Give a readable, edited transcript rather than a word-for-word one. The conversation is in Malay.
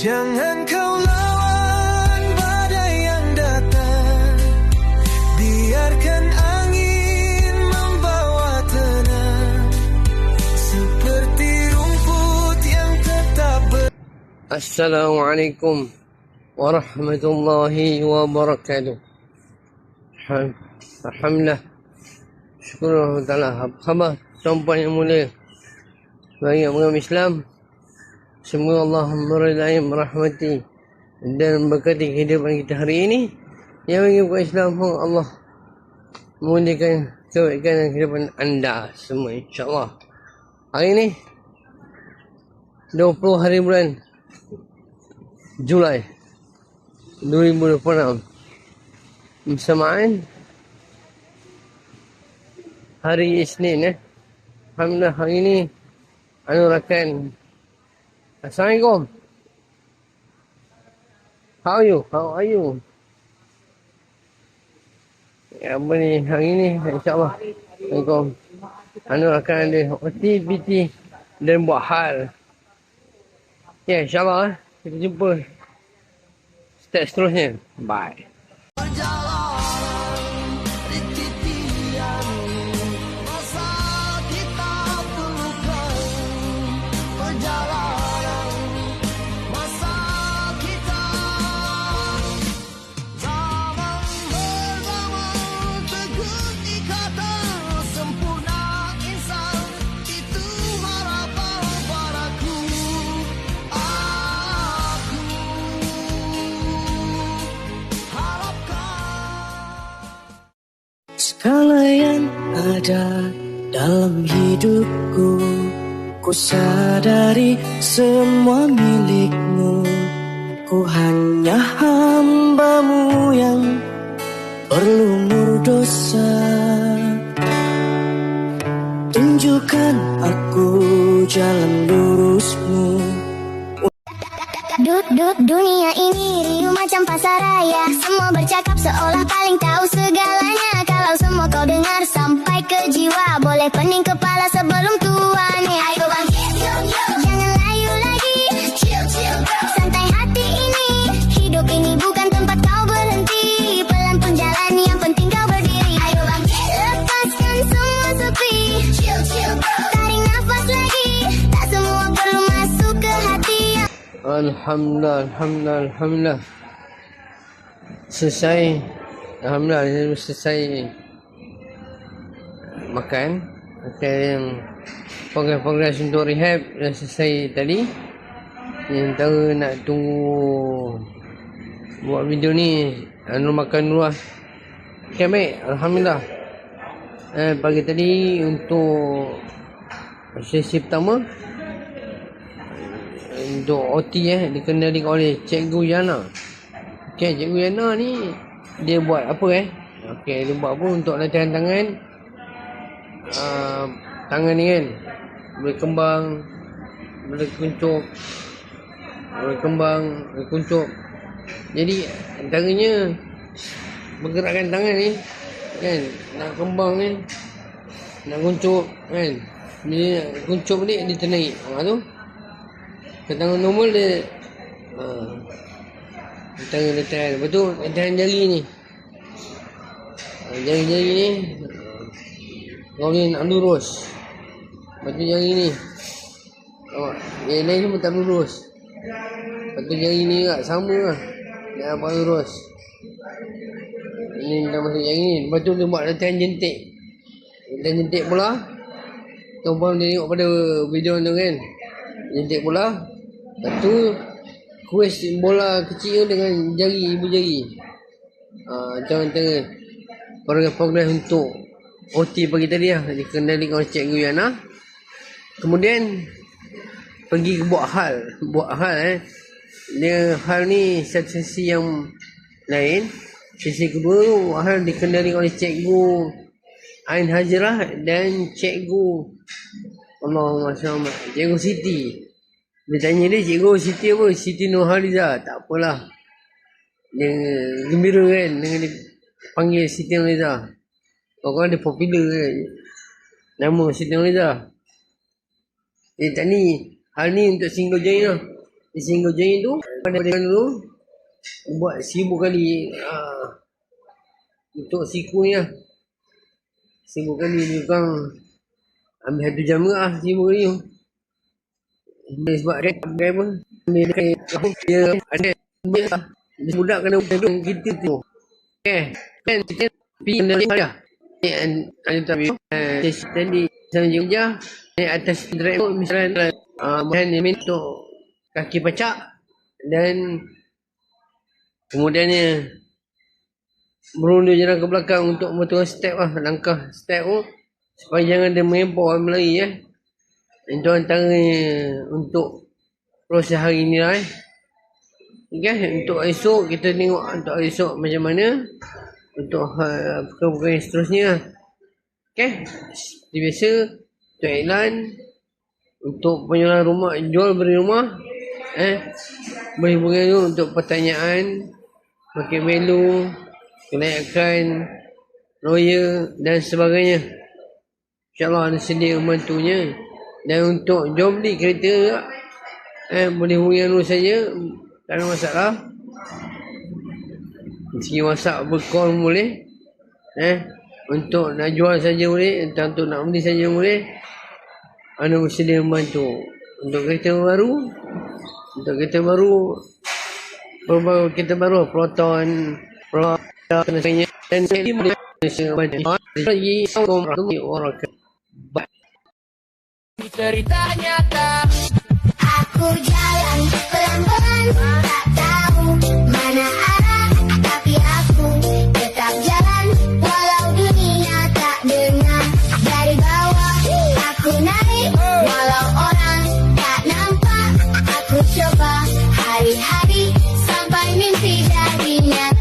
Jangan kau lawan badai yang datang, biarkan angin membawa tenang, seperti rumput yang tetap Assalamualaikum warahmatullahi wabarakatuh. Alhamdulillah, syukur Allah. Apa khabar tuan-puan yang mulia, bagi agama Islam? Semoga Allah meridai, merahmati dan memberkati kehidupan kita hari ini. Yang bagi bukan Islam pun Allah memudahkan kebaikan dan kehidupan anda semua, insyaAllah. Hari ini 20 hari bulan Julai 2026, bersamaan hari Isnin. Alhamdulillah, hari ini rakan. Assalamualaikum. How are you? Ya, apa ni hari ni, insyaAllah. Assalamualaikum. Akan ada aktiviti dan buat hal. Ya, insyaAllah. Kita jumpa step seterusnya. Bye. segala yang ada dalam hidupku, ku sadari semua milikmu. Ku hanya hambamu yang berlumur dosa. Tunjukkan aku jalan lurusmu. Dunia ini riuh macam pasar raya. Semua bercakap seolah paling tahu segalanya. Kalau semua kau dengar sampai ke jiwa, boleh pening kepala sebelum tua nih. Ayo bangkit, jangan layu lagi. Chill, santai hati ini. Hidup ini bukan tempat kau berhenti. Pelan pun jalan, yang penting kau berdiri. Ayo bangkit, lepaskan semua sepi. Chill, tarik nafas lagi. Tak semua perlu masuk ke hati. Alhamdulillah. Selesai. Alhamdulillah, selesai makan. Yang progres untuk rehab dah selesai tadi. Yang antara nak tunggu buat video ni, makan dulu lah. Okay, baik. Alhamdulillah. Pagi tadi untuk sesi pertama, untuk OT dikendalikan oleh Cikgu Yana. Okay, Cikgu Yana ni dia buat apa Okay, dia buat apa untuk latihan tangan. Tangan ni kan boleh kembang, boleh kuncup, boleh kembang, boleh kuncup. Jadi antaranya bergerakkan tangan ni kan, nak kembang kan, nak kuncup kan. Bila nak kuncup ni dia ternaik tu. Tangan normal dia tangan latihan. Lepas tu latihan jari ni. Jari-jari ni kau boleh nak lurus. Lepas tu jari ni, yang lain semua tak lurus. Lepas tu jari ni juga sama lah, tak dapat lurus. Ini dah masuk jari ni. Lepas tu dia buat latihan jentik. Latihan jentik pula. Tuan-puan boleh tengok pada video tu kan, jentik pula. Lepas tu kuis bola kecil dengan jari, ibu jari. Macam antara progres untuk OT pagi tadi lah, dikendalikan oleh Cikgu Yana. Kemudian pergi ke buat hal. Dia hal ni satu sesi yang lain. Sesi kedua tu hal dikendalikan oleh Cikgu Ain Hajrah dan Cikgu Cikgu Siti. Dia tanya dia, Cikgu Siti apa? Siti Nurhaliza. Tak apalah, dia gembira kan dengan dia panggil Siti Nurhaliza. Orang dia popular kan nama Siti Nurhaliza. Tak ni, hal ni untuk single join lah. di single join tu pada dulu buat 1000 kali untuk siku ni lah. 1000 kali ni bukan ambil 1 jam ke 1000 kali tu. Sebab apa dia ada budak kena budak kita tu. Kan kita pergi dia ada tadi sama je atas drive misalnya main untuk kaki pacak dan kemudiannya merundur jalan ke belakang untuk memotong step lah, langkah step tu supaya jangan dia mengempau melari itu antara untuk proses hari ni lah okay? Untuk esok kita tengok untuk esok macam mana untuk perkara-perkara yang seterusnya okay? Seperti biasa untuk iklan untuk penjualan rumah, jual beli rumah boleh beritahu untuk pertanyaan market value, kelayakan, lawyer dan sebagainya. InsyaAllah ada sedia membantunya. Dan untuk jual beli kereta boleh hubungi Anur saja, tak ada masalah. Segi WhatsApp bercall boleh, untuk nak jual saja boleh, entah untuk nak beli saja boleh. Anur bersedia membantu untuk kereta baru, kereta baru Proton, dan sebagainya. Dan ini boleh lagi orang cerita nyata. Aku jalan pelan-pelan, tak tahu mana arah, tapi aku tetap jalan walau dunia tak dengar. Dari bawah aku naik walau orang tak nampak. Aku coba hari-hari sampai mimpi jadi nyata.